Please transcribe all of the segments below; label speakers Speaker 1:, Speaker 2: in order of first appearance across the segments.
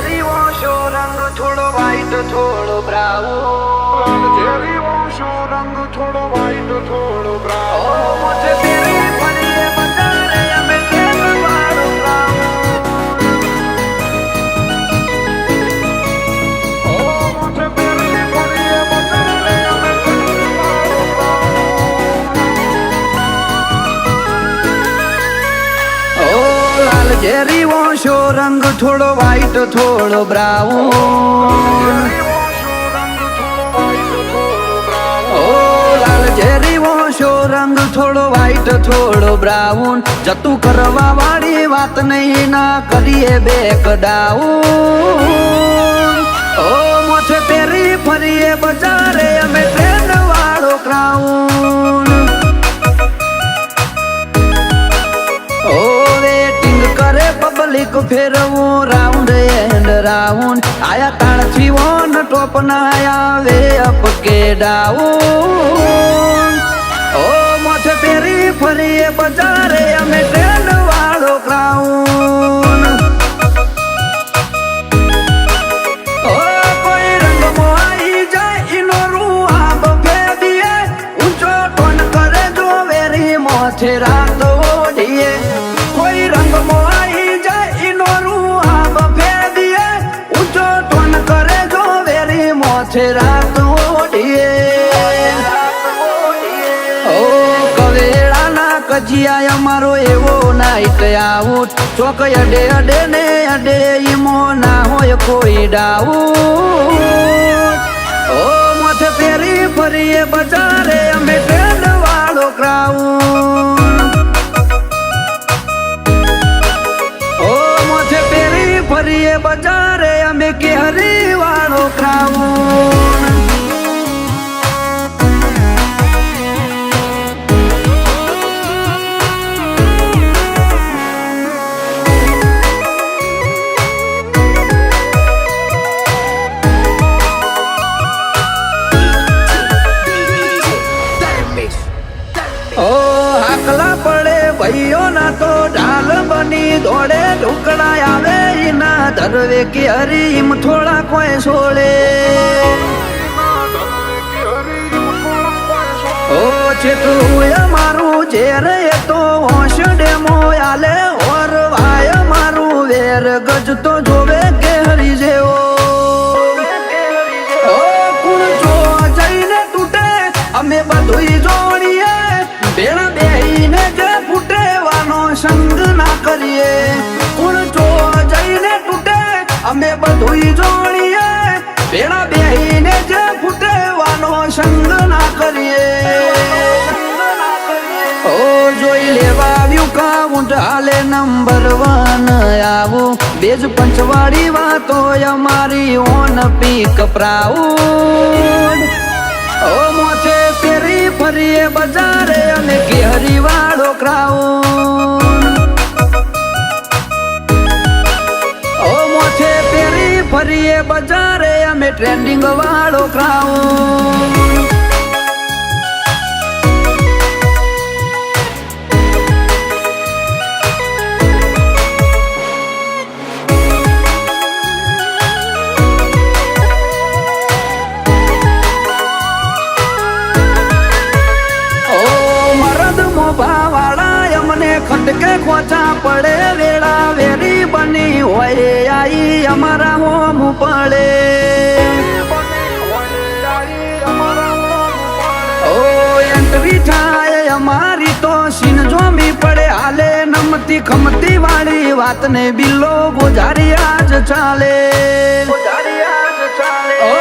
Speaker 1: ઝેરી ઓશો રંગ થોડો વ્હાઈટ થોડો બ્રાઉન
Speaker 2: ઝેરી ઓશો રંગ થોડો વ્હાઈટ થોડો બ્રાઉન
Speaker 1: મોઢે પેરી ફરીએ બજારે અમે કેમ વાળો
Speaker 2: મોઢે પેરી ફરીએ બજારે અમે
Speaker 1: લાલ ઝેરી ઓશો રંગ થોડો વ્હાઈટ થોડો બ્રાઉન લાલ ઝેરી ઓશો રંગ થોડો વ્હાઈટ થોડો બ્રાઉન જતું કરવા વાળી વાત નહીં ના કરીએ બેક ડાઉન ઓ મોછે પેરી ફરીએ બજારે અમે ટ્રેન વાળો ક્રાઉન ઓ વેટિંગ કરે પબ્લિક ફેરવું રાઉન્ડ એન્ડ રાઉન્ડ આયા તાણથી ઓન ટોપ ના આવે અપ કે ડાઉન ઓ મોઢે પેરી ફરીએ બજારે અમે ટ્રેન વાળો ક્રાઉન ઓ કોઈ રંગમાં આવી જાય ઇનો રૂઆબ ફેદીએ ઊંચો ટોન કરે જો વેરી મોથે રાત ઓઢીએ કોઈ રંગમાં આવી જાય ઇનો રૂઆબ ફેદીએ ઊંચો ટોન કરે જો વેરી મોથે રાત ઓઢીએ ઓ કવેળાના કજિયા અમારો એવો નાઈટ આઉટ ચોક અડે અડે ને અડે ઈમો ના હોય કોઈ ડાઉટ ઓ મોથે પેરી ફરીએ બજારે અમે ટ્રેન વાળો ક્રાઉન ઓ મોથે પેરી ફરીએ બજારે અમે કેહરી વાળો ક્રાઉન ઓ હાકલા પડે ભાઈઓ ના તો ઢાલ બની દોડે ઢુકડા આવે ઈના ધરવે કે હરીમ થોડા કોઈ છોડે ઓ છેટલું અમારું ઝેર એ તો હોશ ડેમો આલે ઓર ભાઈ મારું વેર ગજ તો જોવે કે હરી જેવો ઓ કુણ જો જઈને તૂટે અમે બધું જોડીએ બેડા બેહીને જે ફૂટેવાનો સંગ ના કરીએ કુણ જો જઈને તૂટે અમે બધું જોડીએ બેડા બેહીને જે ફૂટેવાનો સંગ ના કરીએ ઓ જોઈ લેવા આવ્યું કાઉન્ટ હાલે નંબર 1 આવું બેજ પંચવાડી વાતો અમારી ઓન પીક પ્રાઉડ ઓ મોથે પેરી ફરીએ બજારે અમે કેહરી વાળો ક્રાઉન ઓ મોથે પેરી ફરીએ બજારે અમે ટ્રેન્ડિંગ વાળો ક્રાઉન ખટકે ખોચા પડે વેળા વેરી બની હોય આઈ અમારા હોમ પડે ઓ એન્ટ્રી થાય અમારી તો સીન જોમી પડે હાલે નમતી ખમતી વાળી વાત ને બિલ્લો ગુજારી આજ ચાલે ઓ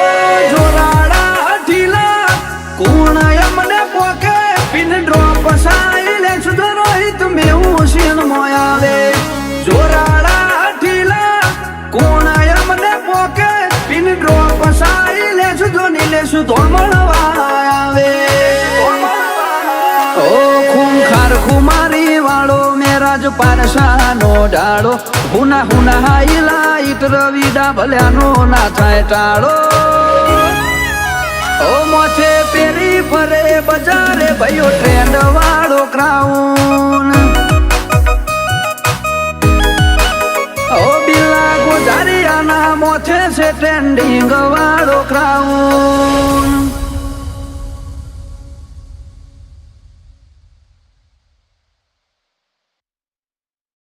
Speaker 1: જોરાડા ઢીલા કોણ અમને પોકે pin drop silence Rohit મેવું scene મોયાવે જોરાડા ઢીલા કોણ અમને પોકે પિન ડ્રોપ સાઇલેન્સ જો નીલેશ ધોમણવા આવે ઓ ખૂંખાર ખુમારી વાળો મેરાજ પારસાનો ડાળો હુના હુના હાઈલાઈટ રવિડા ભલ્યાનો ના થાય ટાળો ઓ મોથે પેરી ફરે બજારે ભાઈઓ ટ્રેન્ડ વાળો ક્રાઉન ઓ બિલા ગુજારિયાના મોથે છે ટ્રેન્ડિંગ વાળો ક્રાઉન